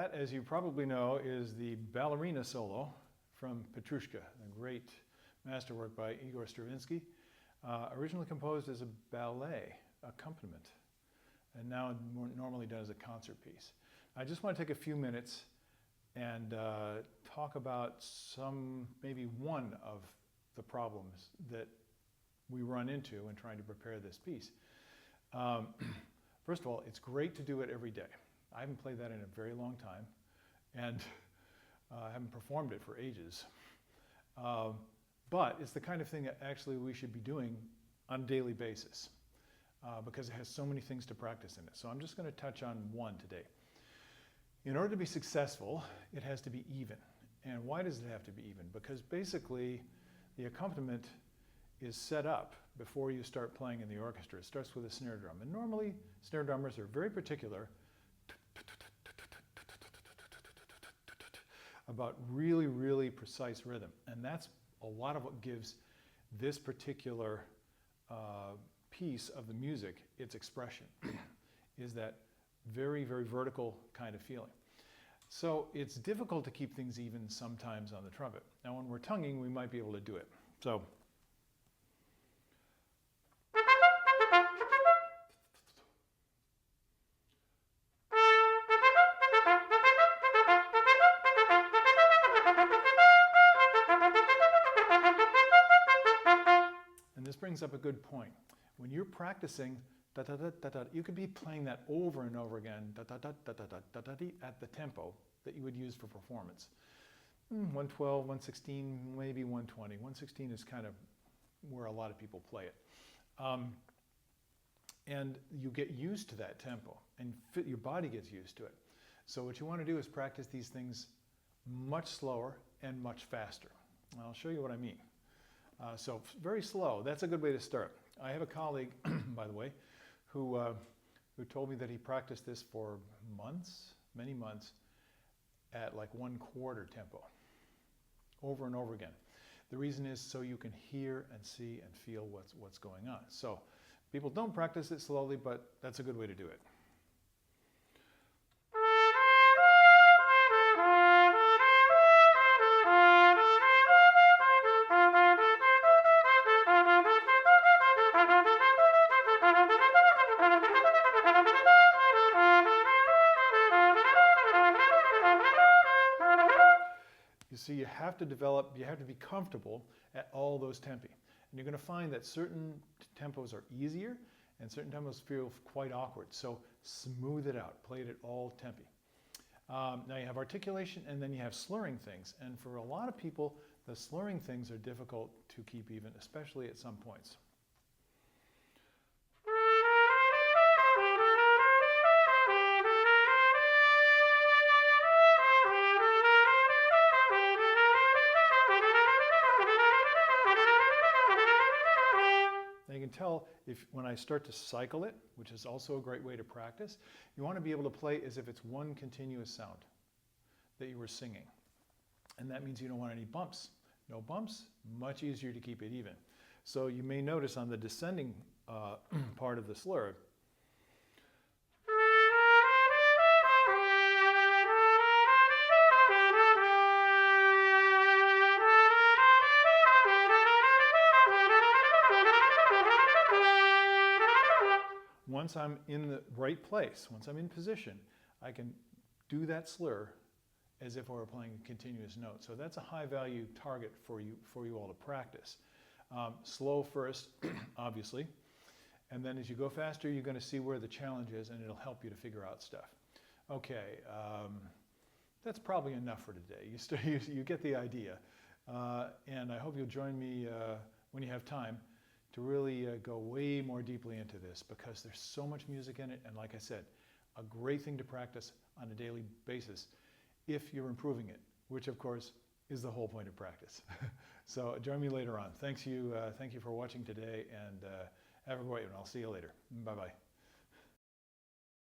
That, as you probably know, is the Ballerina solo from Petrouchka, a great masterwork by Igor Stravinsky, originally composed as a ballet accompaniment, and now normally done as a concert piece. I just want to take a few minutes and talk about maybe one of the problems that we run into when trying to prepare this piece. First of all, it's great to do it every day. I haven't played that in a very long time, and haven't performed it for ages. But it's the kind of thing that actually we should be doing on a daily basis because it has so many things to practice in it. So I'm just going to touch on one today. In order to be successful, it has to be even. And why does it have to be even? Because basically the accompaniment is set up before you start playing in the orchestra. It starts with a snare drum. And normally snare drummers are very particular about really, really precise rhythm. And that's a lot of what gives this particular piece of the music its expression, is that very, very vertical kind of feeling. So it's difficult to keep things even sometimes on the trumpet. Now when we're tonguing, we might be able to do it. So and this brings up a good point. When you're practicing da, da, da, da, da, you could be playing that over and over again da, da, da, da, da, da, da, da, at the tempo that you would use for performance. 112, 116, maybe 120. 116 is kind of where a lot of people play it. And you get used to that tempo, and your body gets used to it. So what you want to do is practice these things much slower and much faster. And I'll show you what I mean. So very slow, that's a good way to start. I have a colleague, by the way, who told me that he practiced this for months, many months, at like 1/4 tempo, over and over again. The reason is so you can hear and see and feel what's going on. So people don't practice it slowly, but that's a good way to do it. You see, you have to be comfortable at all those tempi. And you're going to find that certain tempos are easier and certain tempos feel quite awkward. So smooth it out, play it at all tempi. Now you have articulation and then you have slurring things. And for a lot of people, the slurring things are difficult to keep even, especially at some points. Tell when I start to cycle it, which is also a great way to practice, you want to be able to play as if it's one continuous sound that you were singing. And that means you don't want any bumps. No bumps, much easier to keep it even. So you may notice on the descending part of the slur, once I'm in the right place, once I'm in position, I can do that slur as if I were playing a continuous note. So that's a high value target for you all to practice. Slow first, obviously, and then as you go faster, you're going to see where the challenge is, and it'll help you to figure out stuff. Okay, that's probably enough for today. You get the idea, and I hope you'll join me when you have time to really go way more deeply into this, because there's so much music in it, and like I said, a great thing to practice on a daily basis if you're improving it, which of course is the whole point of practice. So join me later on. Thank you for watching today, and have a great one. I'll see you later. Bye-bye.